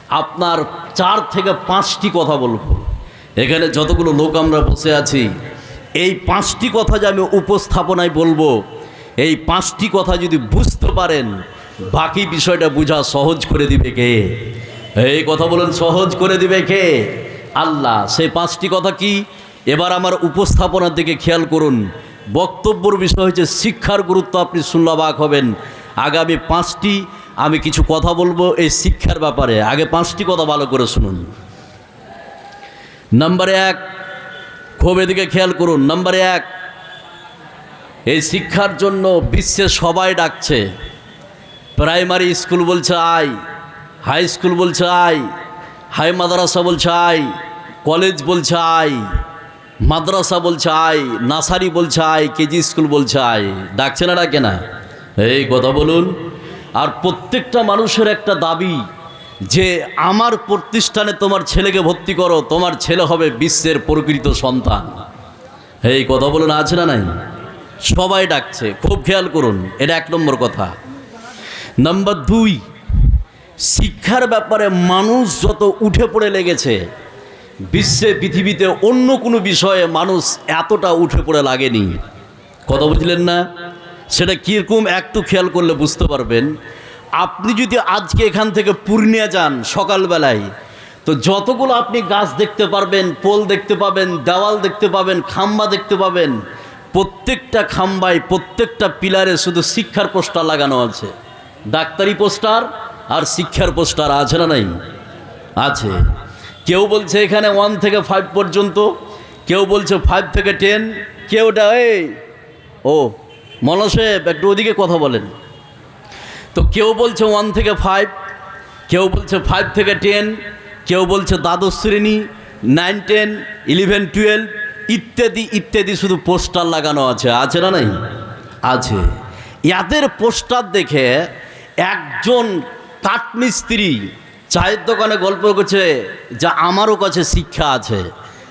আপনার 4 থেকে 5টি কথা বলবো। এখানে যতগুলো লোক আমরা বসে আছি, এই 5টি কথা যে আমি উপস্থাপনায় বলবো, এই 5টি কথা যদি বুঝতে পারেন, বাকি বিষয়টা বোঝা সহজ করে দিবে কে? এই কথা বলেন, সহজ করে দিবে কে? আল্লাহ। সেই 5টি কথা কি? এবার আমার উপস্থাপনার দিকে খেয়াল করুন। বক্তব্যর বিষয় হচ্ছে শিক্ষার গুরুত্ব, আপনি শুনলে অবাক হবেন। আগামী 5টি আমি কিছু কথা বলবো এই শিক্ষার ব্যাপারে। আগে 5টি কথা ভালো করে শুনুন। নাম্বার 1, খুব এদিকে খেয়াল করুন। নাম্বার 1, এই শিক্ষার জন্য বিশ্বে সবাই ডাকছে। প্রাইমারি স্কুল বলছে আয়, হাই স্কুল বলছে আয়, হাই মাদ্রাসা বলছে আয়, কলেজ বলছে আয়, মাদ্রাসা বলছে আয়, নার্সারি বলছে আয়, কেজি স্কুল বলছে আয়। ডাকছে না, ডাকে না? এই কথা বলুন। আর প্রত্যেকটা মানুষের একটা দাবি যে আমার প্রতিষ্ঠানে তোমার ছেলেকে ভর্তি করো, তোমার ছেলে হবে বিশ্বের প্রকৃত সন্তান। এই কথা বলুন, আছে না নাই? সবাই ডাকছে, খুব খেয়াল করুন। এটা 1 নম্বর কথা। নাম্বার 2, শিক্ষার ব্যাপারে মানুষ যত উঠে পড়ে লেগেছে, বিশ্বে পৃথিবীতে অন্য কোনো বিষয়ে মানুষ এতটা উঠে পড়ে লাগেনি। কথা বুঝলেন না? সেটা কীরকম একটু খেয়াল করলে বুঝতে পারবেন। আপনি যদি আজকে এখান থেকে পূর্ণিয়া যান সকালবেলায়, তো যতগুলো আপনি গাছ দেখতে পারবেন, পোল দেখতে পাবেন, দেওয়াল দেখতে পাবেন, খাম্বা দেখতে পাবেন, প্রত্যেকটা খাম্বায়, প্রত্যেকটা পিলারে শুধু শিক্ষার পোস্টার লাগানো আছে। ডাক্তারি পোস্টার আর শিক্ষার পোস্টার, আছে না নাই? আছে। কেউ বলছে এখানে 1 থেকে 5 পর্যন্ত, কেউ বলছে 5 থেকে 10, কেউটা ও মনসেব একটু ওদিকে কথা বলেন। তো কেউ বলছে 1 থেকে 5, কেউ বলছে 5 থেকে 10, কেউ বলছে দ্বাদশ শ্রেণী, 9, 10, 11, 12 ইত্যাদি ইত্যাদি, শুধু পোস্টার লাগানো আছে। আছে না নাই? আছে। এদের পোস্টার দেখে একজন কাঠমিস্ত্রি চায়ের দোকানে গল্প করছে যে আমারও কাছে শিক্ষা আছে।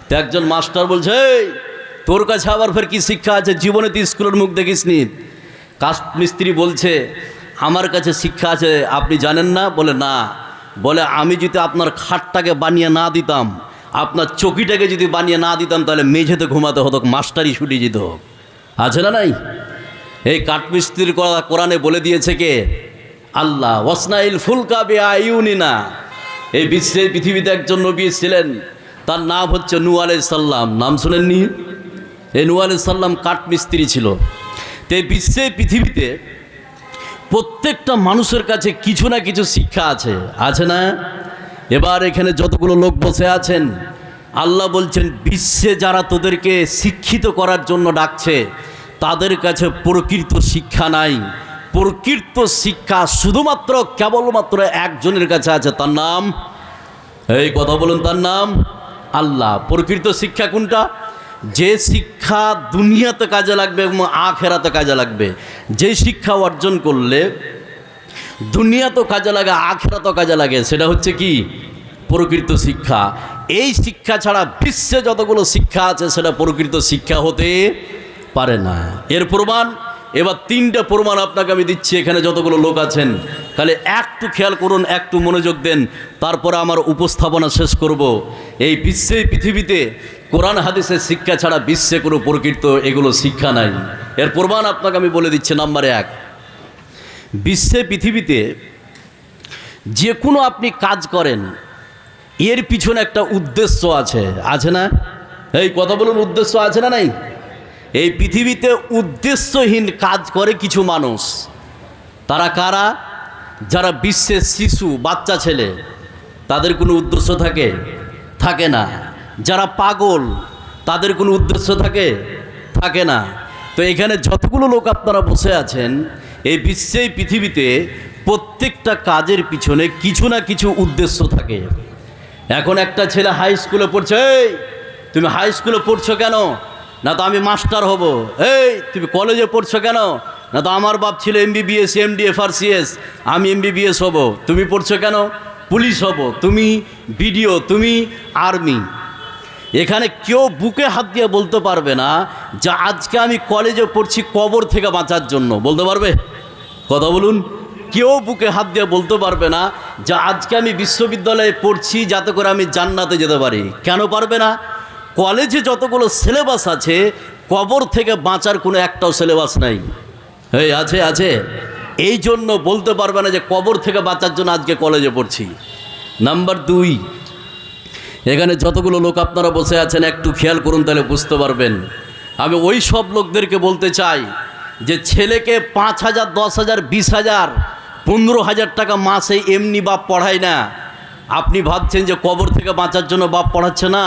তো একজন মাস্টার বলছে, এই তোর কাছে আবার ফের কি শিক্ষা আছে? জীবনে তুই স্কুলের মুখ দেখিসনি। কাঠমিস্ত্রি বলছে, আমার কাছে শিক্ষা আছে, আপনি জানেন না? বলে না। বলে আমি যদি আপনার খাটটাকে বানিয়ে না দিতাম, আপনার চকিটাকে যদি বানিয়ে না দিতাম, তাহলে মেঝেতে ঘুমাতে হতো, মাস্টারই ছুটি যেত। আছে না নাই? এই কাঠমিস্ত্রির কথা কোরআনে বলে দিয়েছে কে? আল্লাহ। ওয়াসনাইল ফুলকা বিআইউনিনা। এই বিশ্বে পৃথিবীতে একজন নবী ছিলেন, তার নাম হচ্ছে নূহ আলাইহিস সালাম। নাম শুনেননি? এই নূহ আলাইহিস সালাম কাঠমিস্ত্রি ছিল। তো এই বিশ্বে পৃথিবীতে প্রত্যেকটা মানুষের কাছে কিছু না কিছু শিক্ষা আছে। আছে না? এবার এখানে যতগুলো লোক বসে আছেন, আল্লাহ বলছেন বিশ্বে যারা তোদেরকে শিক্ষিত করার জন্য ডাকছে, তাদের কাছে প্রকৃত শিক্ষা নাই। প্রকৃত শিক্ষা শুধুমাত্র কেবলমাত্র একজনের কাছে আছে, তার নাম, এই কথা বলুন, তার নাম আল্লাহ। প্রকৃত শিক্ষা কোনটা? যে শিক্ষা দুনিয়াতে কাজে লাগবে এবং আখেরাতে কাজে লাগবে। যে শিক্ষা অর্জন করলে দুনিয়াতেও কাজে লাগে, আখেরাতেও কাজে লাগে, সেটা হচ্ছে কি? প্রকৃত শিক্ষা। এই শিক্ষা ছাড়া বিশ্বে যতগুলো শিক্ষা আছে, সেটা প্রকৃত শিক্ষা হতে পারে না। এর প্রমাণ এবার 3টে প্রমাণ আপনাকে আমি দিচ্ছি। এখানে যতগুলো লোক আছেন, তাহলে একটু খেয়াল করুন, একটু মনোযোগ দেন, তারপরে আমার উপস্থাপনা শেষ করব। এই বিশ্বে পৃথিবীতে কোরআন হাদিসের শিক্ষা ছাড়া বিশ্বে কোনো প্রকৃত এগুলো শিক্ষা নাই। এর প্রমাণ আপনাকে আমি বলে দিচ্ছি। নাম্বার 1, বিশ্বে পৃথিবীতে যে কোনো আপনি কাজ করেন, এর পিছনে একটা উদ্দেশ্য আছে। আছে না? এই কথা বলুন, উদ্দেশ্য আছে না নাই? এই পৃথিবীতে উদ্দেশ্যহীন কাজ করে কিছু মানুষ। তারা কারা? যারা বিশ্বের শিশু, বাচ্চা ছেলে, তাদের কোনো উদ্দেশ্য থাকে না। যারা পাগল, তাদের কোনো উদ্দেশ্য থাকে না। তো এখানে যতগুলো লোক আপনারা বসে আছেন, এই বিশ্বে পৃথিবীতে প্রত্যেকটা কাজের পিছনে কিছু না কিছু উদ্দেশ্য থাকে। এখন একটা ছেলে হাই স্কুলে পড়ছে, এই তুমি হাই স্কুলে পড়ছো কেন? না তো আমি মাস্টার হব। এই তুমি কলেজে পড়ছো কেন? না তো আমার বাপ ছিল MBBS, MD, FRCS, আমি MBBS হব। তুমি পড়ছো কেন? পুলিশ হব। তুমি BDO, তুমি আর্মি। এখানে কেউ বুকে হাত দিয়ে বলতে পারবে না যে আজকে আমি কলেজে পড়ছি কবর থেকে বাঁচার জন্য। বলতে পারবে? কথা বলুন। কেউ বুকে হাত দিয়ে বলতে পারবে না যে আজকে আমি বিশ্ববিদ্যালয়ে পড়ছি যাতে করে আমি জান্নাতে যেতে পারি। কেন পারবে না? কলেজে যতগুলো সিলেবাস আছে, কবর থেকে বাঁচার কোনো একটাও সিলেবাস নাই। এই আছে আছে, এই জন্য বলতে পারবে না যে কবর থেকে বাঁচার জন্য আজকে কলেজে পড়ছি। নাম্বার 2, এখানে যতগুলো লোক আপনারা বসে আছেন একটু খেয়াল করুন, তাহলে বুঝতে পারবেন। আমি ওই সব লোকদেরকে বলতে চাই যে ছেলেকে 5,000, 10,000, 20,000, 15,000 টাকা মাসে এমনি বাপ পড়ায় না। আপনি ভাবছেন যে কবর থেকে বাঁচার জন্য বাপ পড়াচ্ছে না,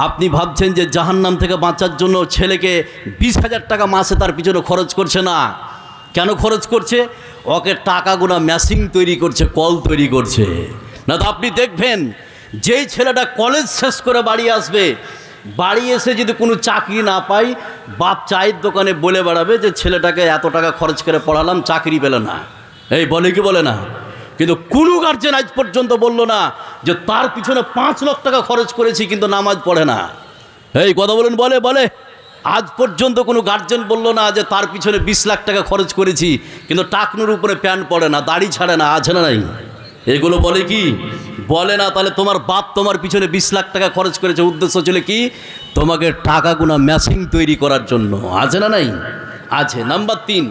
আপনি ভাবছেন যে জাহান্নাম থেকে বাঁচার জন্য ছেলেকে 20,000 টাকা মাসে তার পিছনে খরচ করছে না। কেন খরচ করছে? ওকে টাকাগুলো মেশিন তৈরি করছে, কল তৈরি করছে। না তো আপনি দেখবেন যেই ছেলেটা কলেজ শেষ করে বাড়ি আসবে, বাড়ি এসে যদি কোনো চাকরি না পায়, বাপ চায়ের দোকানে বলে বেড়াবে যে ছেলেটাকে এত টাকা খরচ করে পড়ালাম, চাকরি পেল না। এই বলে কি বলে না? কিন্তু কোনো গার্জেন আজ পর্যন্ত বলল না যে তার পিছনে 5 লাখ টাকা খরচ করেছি কিন্তু নামাজ পড়ে না। এই কথা বলেন, বলে বলে আজ পর্যন্ত কোনো গার্জেন বলল না যে তার পিছনে 20 লাখ টাকা খরচ করেছি কিন্তু টাকনুর উপরে প্যান্ট পড়ে না, দাড়ি ছাড়ে না। আছে না নাই? এগুলো বলে কি? বলে না। তাহলে তোমার বাপ তোমার পিছনে 20 লাখ টাকা খরচ করেছে, উদ্দেশ্য ছিল কি? তোমাকে টাকাগুলো মেশিন তৈরি করার জন্য। আছে না নাই? আছে। নাম্বার 3,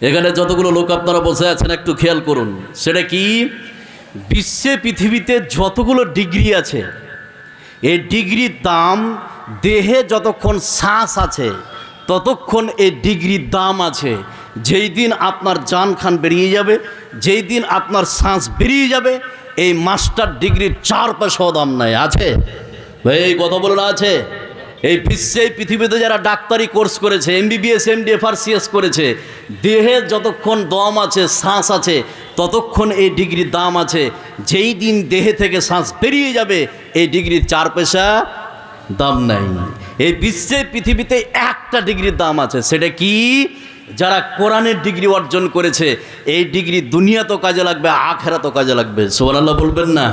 এখানে যতগুলো লোক আপনারা বসে আছেন একটু খেয়াল করুন, সেটা কি? বিশ্বে পৃথিবীতে যতগুলো ডিগ্রি আছে, এই ডিগ্রির দাম দেহে যতক্ষণ শ্বাস আছে ততক্ষণ এই ডিগ্রির দাম আছে। যেই দিন আপনার জান খান বেরিয়ে যাবে, যেই দিন আপনার শ্বাস বেরিয়ে যাবে, এই মাস্টার ডিগ্রির 4 পয়সাও দাম নাই। আছে? এই কথা বলে না? আছে। এই বিশ্বে পৃথিবীতে যারা ডাক্তারি কোর্স করেছে, MBBS, MD, FRCS করেছে, দেহে যতক্ষণ দম আছে, শ্বাস আছে, ততক্ষণ এই ডিগ্রির দাম আছে। যেই দিন দেহে থেকে শ্বাস বেরিয়ে যাবে, এই ডিগ্রির 4 পয়সা দাম নাই। এই বিশ্বে পৃথিবীতে একটা ডিগ্রির দাম আছে, সেটা কি? যারা কোরআনের ডিগ্রি অর্জন করেছে। এই ডিগ্রি দুনিয়াতেও কাজে লাগবে, আখেরাতেও কাজে লাগবে। সুবহানাল্লাহ বলবেন না?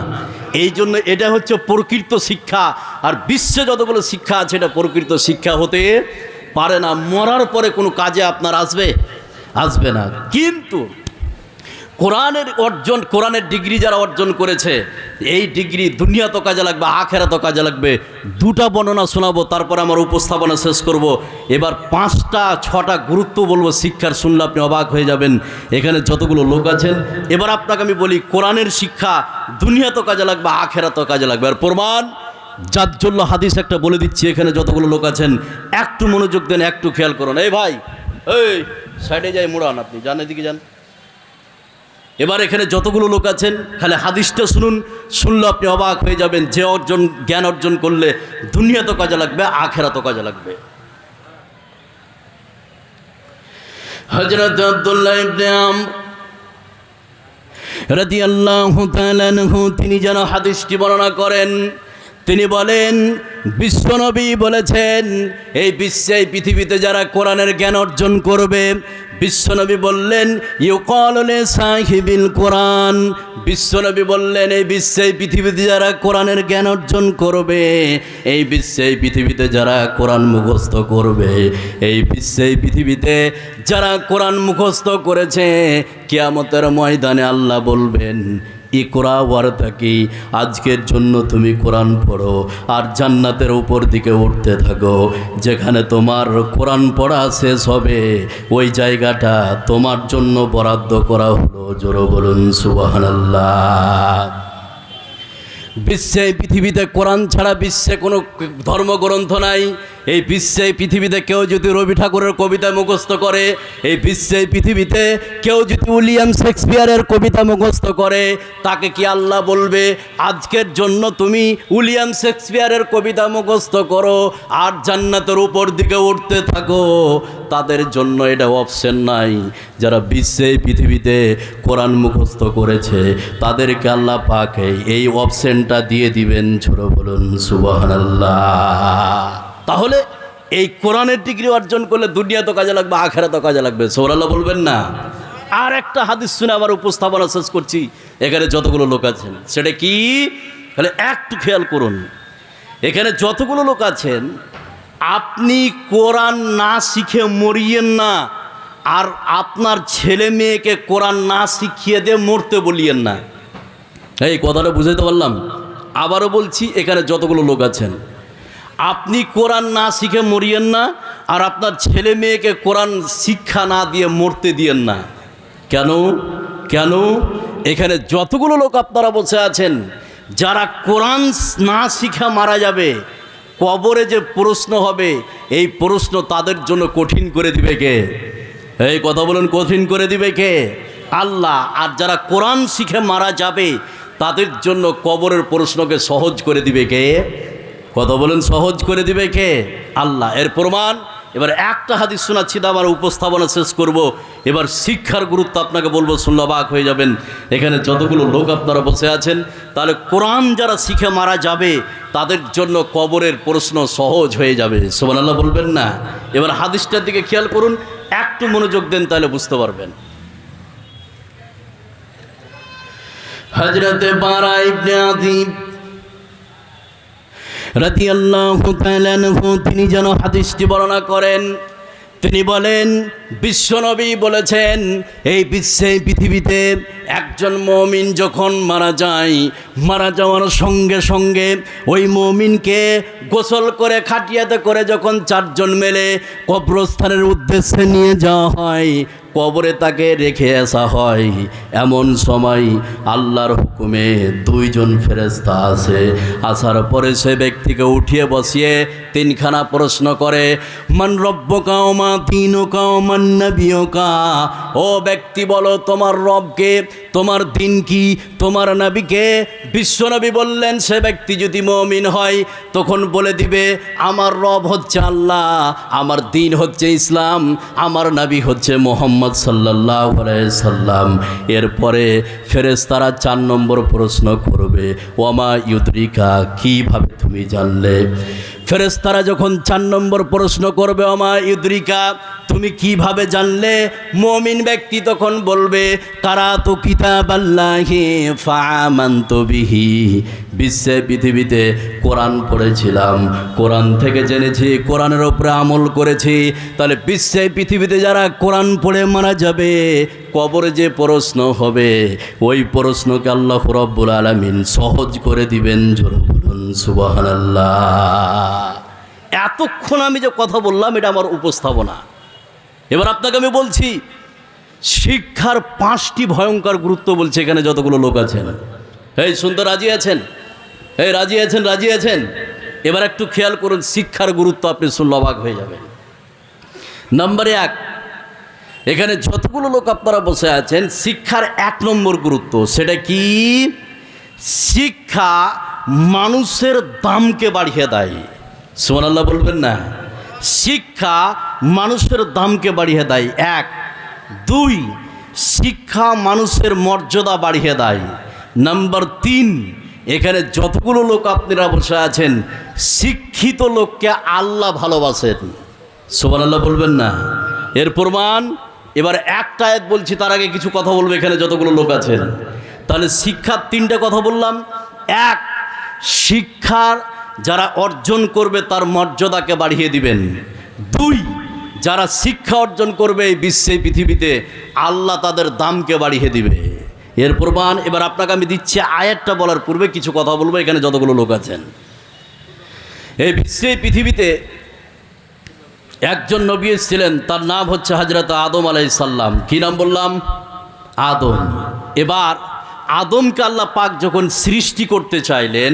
এই জন্য এটা হচ্ছে প্রকৃত শিক্ষা। আর বিশ্বে যতগুলো শিক্ষা আছে এটা প্রকৃত শিক্ষা হতে পারে না। মরার পরে কোনো কাজে আপনার আসবে না। কিন্তু কোরআনের ডিগ্রি যারা অর্জন করেছে, এই ডিগ্রি দুনিয়াতেও কাজে লাগবে, আখেরাতেও কাজে লাগবে। 2টা বর্ণনা শোনাবো, তারপর আমার উপস্থাপনা শেষ করব। এবার 5টা 6টা গুরুত্ব বলবো শিক্ষার, শুনলে আপনি অবাক হয়ে যাবেন। এখানে যতগুলো লোক আছেন, এবার আপনাকে আমি বলি কোরআনের শিক্ষা দুনিয়াতেও কাজে লাগবে, আখেরাতেও কাজে লাগবে। আর প্রমাণ যার জন্য হাদিস একটা বলে দিচ্ছি। এখানে যতগুলো লোক আছেন একটু মনোযোগ দেন, একটু খেয়াল করুন। এই ভাই, এই সাইডে যাই মুড়ান, আপনি যান, এদিকে যান। এবার এখানে যতগুলো লোক আছেন খালি হাদিসটা শুনুন, শুনলে আপনি অবাক হয়ে যাবেন। যে জ্ঞান অর্জন করলে দুনিয়াতেও কাজে লাগবে, আখেরাতেও কাজে লাগবে। হযরত আব্দুল্লাহ ইবনে আমর রাদিয়াল্লাহু তাআলা আনহু তিনি যেন হাদিসটি বর্ণনা করেন, তিনি বলেন বিশ্বনবী বলেছেন এই পৃথিবীতে যারা কোরআনের জ্ঞান অর্জন করবে, বিশ্বনবী বললেন ইউকালু লিসাহিবিল কোরআন, বিশ্বনবী বললেন এই পৃথিবীতে যারা কোরআনের জ্ঞান অর্জন করবে, এই পৃথিবীতে যারা কোরআন মুখস্থ করবে, এই পৃথিবীতে যারা কোরআন মুখস্থ করেছে, কিয়ামতের ময়দানে আল্লাহ বলবেন ইকরা ওয়ারতাকি, আজকের জন্য তুমি কোরআন পড়ো আর জান্নাতের উপর দিকে উঠতে থাকো। যেখানে তোমার কোরআন পড়া শেষ হবে ওই জায়গাটা তোমার জন্য বরাদ্দ করা হলো। জোরে বলুন সুবহানাল্লাহ। পৃথিবীতে কোরআন ছাড়া বিশ্বে কোনো ধর্মগ্রন্থ নাই। এই পৃথিবীতে কেউ যদি রবি ঠাকুরের কবিতা মুখস্থ করে, এই পৃথিবীতে কেউ যদি উইলিয়াম শেক্সপিয়ারের কবিতা মুখস্থ করে, তাকে কি আল্লাহ বলবে আজকের জন্য তুমি উইলিয়াম শেক্সপিয়ারের কবিতা মুখস্থ করো আর জান্নাতের উপর দিকে উঠতে থাকো? তাদের জন্য এটা অপশন নাই। যারা পৃথিবীতে কোরআন মুখস্থ করেছে তাদেরকে আল্লাহ পাক এই অপশনটা দিয়ে দিবেন। ছোটো বলুন সুবহানাল্লাহ। তাহলে এই কোরআনের ডিগ্রি অর্জন করলে দুনিয়াতেও কাজে লাগবে, আখেরাতেও কাজে লাগবে। সুবহানাল্লাহ বলবেন না? আর একটা হাদিস শুনে আমার উপস্থাপনা শেষ করছি। এখানে যতগুলো লোক আছেন সেটা কি, তাহলে একটু খেয়াল করুন। এখানে যতগুলো লোক আছেন, আপনি কোরআন না শিখে মরিয়েন না। আর আপনার ছেলে মেয়েকে কোরআন না শিখিয়ে দিয়ে মরতে বলিয়েন না। এই কথাটা বুঝাইতে পারলাম? আবারও বলছি, এখানে যতগুলো লোক আছেন, আপনি কোরআন না শিখে মরিয়েন না, আর আপনার ছেলে মেয়েকে কোরআন শিক্ষা না দিয়ে মরতে দিয়েন না। কেন? কেন? এখানে যতগুলো লোক আপনারা বসে আছেন, যারা কোরআন না শিখা মারা যাবে, কবরে যে প্রশ্ন হবে, এই প্রশ্ন তাদের জন্য কঠিন করে দিবে কে? এই কথা বলুন, কঠিন করে দিবে কে? আল্লাহ। আর যারা কোরআন শিখে মারা যাবে, তাদের জন্য কবরের প্রশ্নকে সহজ করে দিবে কে? কথা বলুন, সহজ করে দিবে কে? আল্লাহ। এর প্রমাণ এবার একটা হাদিস শোনাচ্ছি, আমার উপস্থাপনা শেষ করব। এবার শিক্ষার গুরুত্ব আপনাকে বলবো, শুনলে অবাক হয়ে যাবেন। এখানে যতগুলো লোক আপনারা বসে আছেন, তাহলে কোরআন যারা শিখে মারা যাবে, তাদের জন্য কবরের প্রশ্ন সহজ হয়ে যাবে। সুবহানাল্লাহ বলবেন না? এবার হাদিসটার দিকে খেয়াল করুন, একটু মনোযোগ দেন, তাহলে বুঝতে পারবেন। হযরতে বারা ইবনে আযিব রাদিয়াল্লাহু তাআলা আনহু তিনি যেন হাদিসটি বর্ণনা করেন। তিনি বলেন, বিশ্বনবী বলেছেন, এই পৃথিবীতে একজন মুমিন যখন মারা যায়, মারা যাওয়ার সঙ্গে সঙ্গে ওই মুমিনকে গোসল করে খাটিয়াতে করে যখন চারজন মেলে কবরস্থানের উদ্দেশ্যে নিয়ে যাওয়া হয়, কবরে তাকে রেখে আসা হয়। এমন সময় আল্লাহর হুকুমে দুইজন ফেরেশতা আসে। আসার পরে সে ব্যক্তিকে উঠিয়ে বসিয়ে তিনখানা প্রশ্ন করে, মান রব্বুকা ওয়া মা দীনুকা ওয়া মান নবিয়ুকা। ও ব্যক্তি বলো, তোমার রবকে, তোমার দিন কি, তোমার নবীকে? বিশ্বনবী বললেন, সে ব্যক্তি যদি মুমিন হয় তখন বলে দিবে, আমার রব হচ্ছে আল্লাহ, আমার দিন হচ্ছে ইসলাম, আমার নবী হচ্ছে মুহাম্মদ সাল্লাল্লাহু আলাইহি সাল্লাম। এরপরে ফেরেশতারা 4 নম্বর প্রশ্ন করবে, ওয়ামা ইউদরিকা, কিভাবে তুমি জানলে? ফেরেশতারা যখন 4 নম্বর প্রশ্ন করবে, ওয়ামা ইউদরিকা, তুমি কিভাবে জানলে? মুমিন ব্যক্তি তখন বলবে, কারাতু কিতাবাল্লাহি ফাআমানতু বিহি। বিশ্বে পৃথিবীতে কোরআন পড়েছিলাম, কোরআন থেকে জেনেছি, কোরআনের উপরে আমল করেছি। তাহলে বিশ্বে পৃথিবীতে যারা কোরআন পড়ে মারা যাবে, কবরে যে প্রশ্ন হবে, ওই প্রশ্নকে আল্লাহ রাব্বুল আলামিন সহজ করে দিবেন। জোরে বলুন সুবহানাল্লাহ। এতক্ষণ আমি যে কথা বললাম, এটা আমার উপস্থাপনা। এবার আপনাকে আমি বলছি, শিক্ষার 5টি ভয়ঙ্কর গুরুত্ব বলছে এখানে যতগুলো লোক আছেন। এই শুনতে রাজি আছেন? এই রাজি আছেন? রাজি আছেন? এবার একটু খেয়াল করুন, শিক্ষার গুরুত্ব আপনি শুনলে অবাক হয়ে যাবেন। নাম্বার 1, এখানে যতগুলো লোক আপনারা বসে আছেন, শিক্ষার 1 নম্বর গুরুত্ব, সেটা কি? শিক্ষা মানুষের দামকে বাড়িয়ে দেয়। সুবহানাল্লাহ বলবেন না? শিক্ষা মানুষের দামকে বাড়িয়ে দেয়, 1। 2, শিক্ষা মানুষের মর্যাদা বাড়িয়ে দেয়। নাম্বার 3, এখানে যতগুলো লোক আপনারা বসে আছেন, শিক্ষিত লোককে আল্লাহ ভালোবাসেন। সুবহানাল্লাহ বলবেন না? এর প্রমাণ এবার একটা আয়াত বলছি, তার আগে কিছু কথা বলবো এখানে যতগুলো লোক আছেন। তাহলে শিক্ষার 3টে কথা বললাম। 1, শিক্ষার যারা অর্জন করবে তার মর্যাদাকে বাড়িয়ে দিবেন। 2, যারা শিক্ষা অর্জন করবে এই বিশ্বে পৃথিবীতে, আল্লাহ তাদের দামকে বাড়িয়ে দিবে। এর প্রমাণ এবার আপনাকে আমি দিচ্ছি। আয়াতটা বলার পূর্বে কিছু কথা বলবো এখানে যতগুলো লোক আছেন। এই বিশ্বে পৃথিবীতে একজন নবী ছিলেন, তার নাম হচ্ছে হযরত আদম আলাইহিস সালাম। কি নাম বললাম? আদম। এবার আদমকে আল্লাহ পাক যখন সৃষ্টি করতে চাইলেন,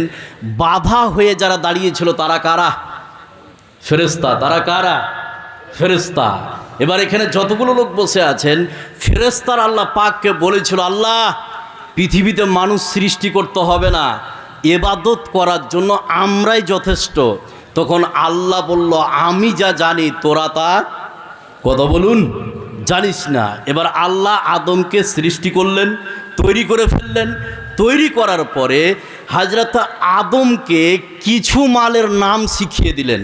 বাধা হয়ে যারা দাঁড়িয়েছিল তারা কারা? ফেরেশতা। তারা কারা? ফেরেশতা। এবার এখানে যতগুলো লোক বসে আছেন, ফেরেশতার আল্লাহ পাককে বলেছিল, আল্লাহ পৃথিবীতে মানুষ সৃষ্টি করতে হবে না, ইবাদত করার জন্য আমরাই যথেষ্ট। তখন আল্লাহ বলল, আমি যা জানি তোরা তা কথা বলুন জানিস না। এবার আল্লাহ আদমকে সৃষ্টি করলেন, তৈরি করে ফেললেন। তৈরি করার পরে হযরত আদমকে কিছু মালের নাম শিখিয়ে দিলেন।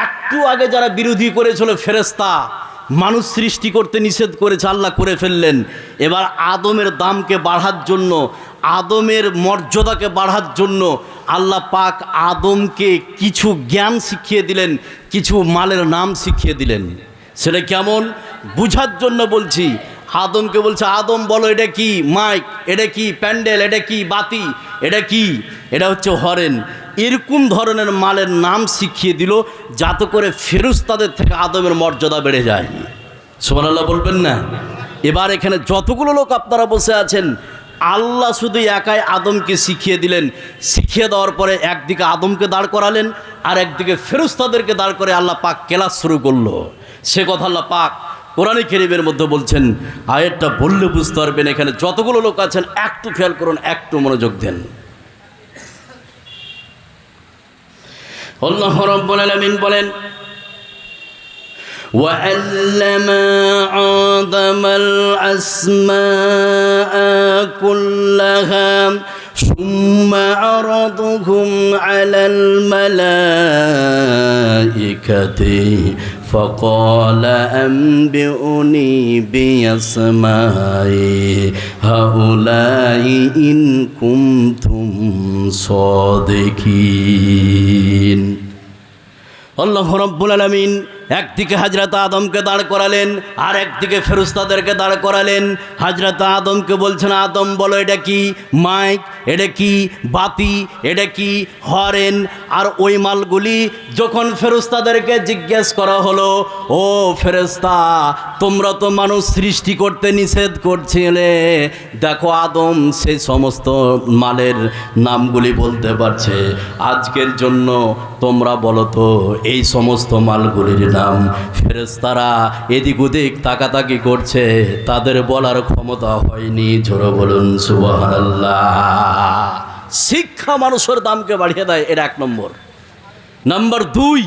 একটু আগে যারা বিরোধী করেছিল ফেরেশতা, মানুষ সৃষ্টি করতে নিষেধ করেছে, আল্লাহ করে ফেললেন। এবার আদমের দামকে বাড়ার জন্য, আদমের মর্যাদাকে বাড়ার জন্য আল্লাহ পাক আদমকে কিছু জ্ঞান শিখিয়ে দিলেন, কিছু মালের নাম শিখিয়ে দিলেন। সেটা কেমন? বুঝার জন্য বলছি। আদমকে বলছে, আদম বলো এটা কি মাইক, এটা কি প্যান্ডেল, এটা কি বাতি, এটা কি, এটা হচ্ছে হরেন। এরকম ধরনের মালের নাম শিখিয়ে দিল যাতে করে ফেরেশতাদের থেকে আদমের মর্যাদা বেড়ে যায়। সুবহানাল্লাহ বলবেন না? এবার এখানে যতগুলো লোক আপনারা বসে আছেন, আল্লাহ শুধু একাই আদমকে শিখিয়ে দিলেন। শিখিয়ে দেওয়ার পরে একদিকে আদমকে দাঁড় করালেন, আর একদিকে ফেরেশতাদেরকে দাঁড় করে আল্লাহ পাক ক্লাস শুরু করলো। সে কথা আল্লাহ পাক কোরআনে কারীমের মধ্যে বলছেন। আয়াতটা বললে বুঝতে পারবেন। এখানে যতগুলো লোক আছেন একটু খেয়াল করুন, একটু মনোযোগ দেন। আল্লাহ রাব্বুল আলামিন বলেন, وَعَلَّمَ آدَمَ الْأَسْمَاءَ كُلَّهَا ثُمَّ عَرَضَهُمْ عَلَى الْمَلَائِكَةِ فَقَالَ أَنبِئُونِي بِأَسْمَاءِ هَؤُلَاءِ إِن كُنتُمْ صَادِقِينَ। আল্লাহ রাব্বুল আলামিন একদিকে হযরত আদমকে দাঁড় করালেন, আর একদিকে ফেরেশতাদেরকে দাঁড় করালেন। হযরত আদমকে বলছেন, আদম বলো এটা কি মাইক, এটা কি বাতি, এটা কি হরেন। আর ওই মালগুলি যখন ফেরেশতাদেরকে জিজ্ঞেস করা হলো, ও ফেরেশতা তোমরা তো মানুষ সৃষ্টি করতে নিষেধ করছিলে, দেখো আদম সেই সমস্ত মালের নামগুলি বলতে পারছে, আজকের জন্য তোমরা বলো তো এই সমস্ত মালগুলির নাম। ফেরেশতারা এদিক ওদিক তাকাতাকি করছে, তাদের বলার ক্ষমতা হয়নি। জোরে বলুন সুবহানাল্লাহ। শিক্ষা মানুষের দামকে বাড়িয়ে দেয়, এটা এক নম্বর। নাম্বার দুই,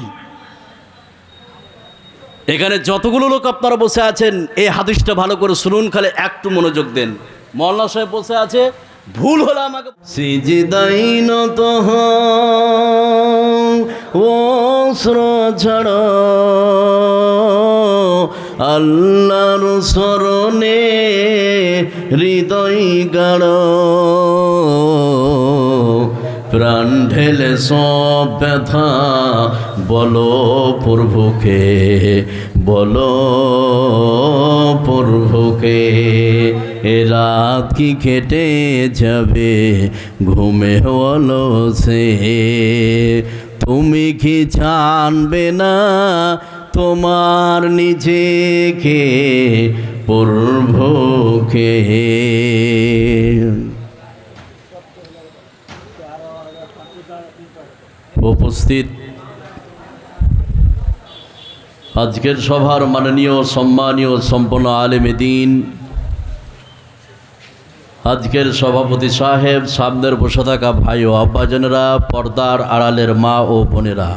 এখানে যতগুলো লোক আপনারা বসে আছেন এই হাদিসটা ভালো করে শুনুন, খালি একটু মনোযোগ দেন। মাওলানা সাহেব বসে আছে, ভুল হলে আমাকে সিজদাই নত ওস্র ছাড়ো আল্লাহর শরণে হৃদয় গাড়ো, প্রাণ ঢেলে সব ব্যথা বলো প্রভুকে, বলো প্রভুকে। এ রাত কি কেটে যাবে ঘুমে অলসে, তুমি কি জানবে না তোমার নিজেকে প্রভুকে। উপস্থিত আজকের সভার মাননীয় সম্মানীয় সম্পন্ন আলেমে দ্বীন, আজকের সভাপতি সাহেব, সামনের বসে থাকা ভাই ও আব্বাজানেরা, পর্দার আড়ালের মা ও বোনেরা,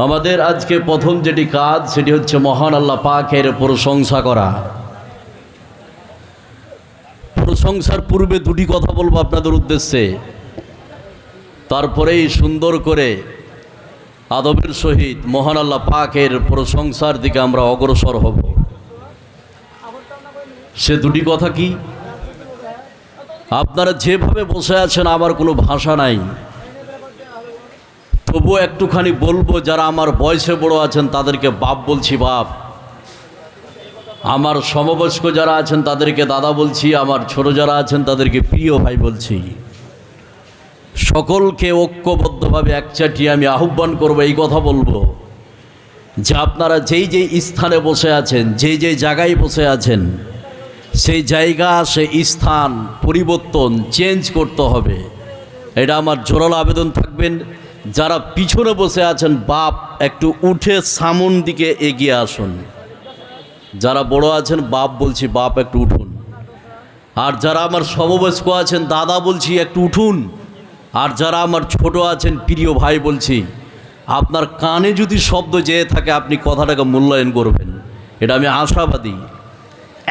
আমাদের আজকে প্রথম যেটি কাজ সেটি হচ্ছে মহান আল্লাহ পাকের প্রশংসা করা। প্রশংসার পূর্বে দুটি কথা বলবো আপনাদের উদ্দেশ্যে, তারপরেই সুন্দর করে আদবের সহিত মহান আল্লাহ পাকের প্রশংসার দিকে আমরা অগ্রসর হব। সে দুটি কথা কি? আপনারা যেভাবে বসে আছেন আমার কোনো ভাষা নাই, তবুও একটুখানি বলবো, যারা আমার বয়সে বড় আছেন তাদেরকে বাপ বলছি, বাপ। আমার সমবয়স্ক যারা আছেন তাদেরকে দাদা বলছি, আমার ছোট যারা আছেন তাদেরকে প্রিয় ভাই বলছি। সকলকে ঐক্যবদ্ধভাবে একচাটিয়ে আমি আহ্বান করব, এই কথা বলবো যে আপনারা যেই যেই স্থানে বসে আছেন, যেই যেই জায়গায় বসে আছেন, সেই জায়গা সেই স্থান পরিবর্তন চেঞ্জ করতে হবে। এটা আমার জোরালো আবেদন থাকবেন। যারা পিছনে বসে আছেন বাপ একটু উঠে সামন দিকে এগিয়ে আসুন। যারা বড় আছেন বাপ বলছি, বাপ একটু উঠুন। আর যারা আমার সমবয়স্ক আছেন দাদা বলছি, একটু উঠুন। আর যারা আমার ছোট আছেন প্রিয় ভাই বলছি, আপনার কানে যদি শব্দ যেয়ে থাকে আপনি কথাটাকে মূল্যায়ন করবেন, এটা আমি আশাবাদী।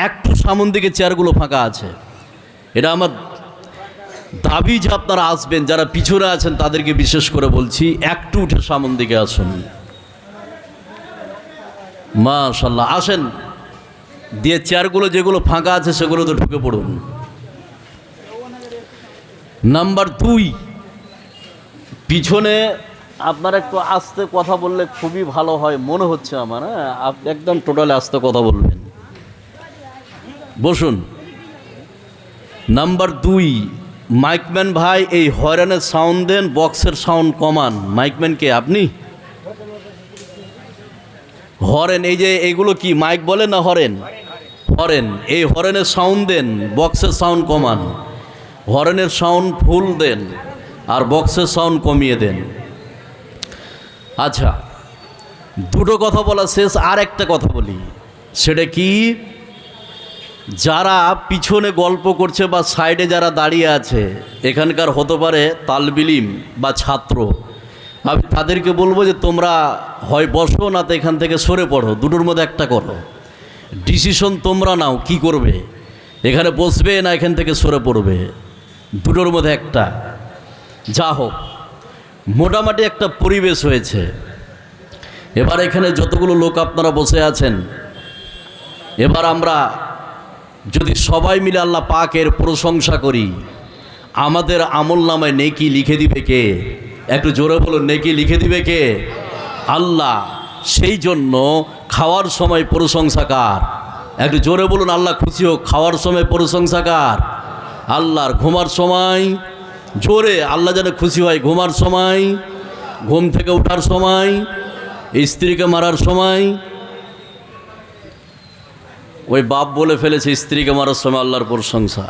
একটু সামন দিকে চেয়ারগুলো ফাঁকা আছে, এটা আমার দাবি যে আপনারা আসবেন। যারা পিছনে আছেন তাদেরকে বিশেষ করে বলছি, একটু উঠে সামন দিকে আসুন। মাশাআল্লাহ, আসেন। দিয়ে চেয়ারগুলো যেগুলো ফাঁকা আছে সেগুলো তো ঢুকে পড়ুন। নাম্বার দুই, পিছনে আপনারা একটু আস্তে কথা বললে খুবই ভালো হয় মনে হচ্ছে আমার। হ্যাঁ, আপনি একদম টোটালি আস্তে কথা বলবেন। বসুন। নাম্বার 2, মাইকম্যান ভাই এই হয়রানের সাউন্ড দেন, বক্সের সাউন্ড কমান। মাইকম্যান কে আপনি? হরেন, এই যে এইগুলো কি মাইক বলে না হরেন? হরেন, এই হরেনের সাউন্ড দেন, বক্সের সাউন্ড কমান। হরেনের সাউন্ড ফুল দেন আর বক্সের সাউন্ড কমিয়ে দেন। আচ্ছা, দুটো কথা বলা শেষ, আর একটা কথা বলি। সেটা কি, যারা পিছনে গল্প করছে বা সাইডে যারা দাঁড়িয়ে আছে, এখানকার হতে পারে তালবিলিম বা ছাত্র, আমি তাদেরকে বলবো যে তোমরা হয় বসো না তো এখান থেকে সরে পড়ো, দুটোর মধ্যে একটা করো। ডিসিশন তোমরা নাও কি করবে, এখানে বসবে না এখান থেকে সরে পড়বে, দুটোর মধ্যে একটা। যা হোক, মোটামুটি একটা পরিবেশ হয়েছে। এবার এখানে যতগুলো লোক আপনারা বসে আছেন, এবার আমরা যদি সবাই মিলে আল্লাহ পাকের প্রশংসা করি, আমাদের আমল নামায় নেকি লিখে দিবে কে? একটু জোরে বলুন, নেকি লিখে দিবে কে? আল্লাহ। সেই জন্য খাওয়ার সময় প্রশংসা কার? একটু জোরে বলুন, আল্লাহ খুশি হোক। খাওয়ার সময় প্রশংসা কার? আল্লাহর। ঘুমার সময় জোরে আল্লাহ যেন খুশি হয়। ঘুমার সময়, ঘুম থেকে ওঠার সময়, স্ত্রীকে মারার সময়। ওই বাপ বলে ফেলেছে স্ত্রীকে মারার সময় আল্লাহর প্রশংসা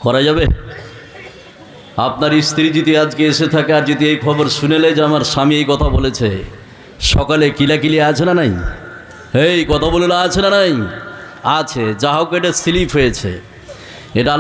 করা যাবে? আপনার স্ত্রী যদি আজকে এসে থাকে আর যদি এই খবর শুনেলে যে আমার স্বামী এই কথা বলেছে, সকালে কিলাকিলি আছে না নাই? এই কথা বলে আছে না নাই? আছে। যা হোক, এটা স্লিপ হয়েছে, এটা আল্লাহ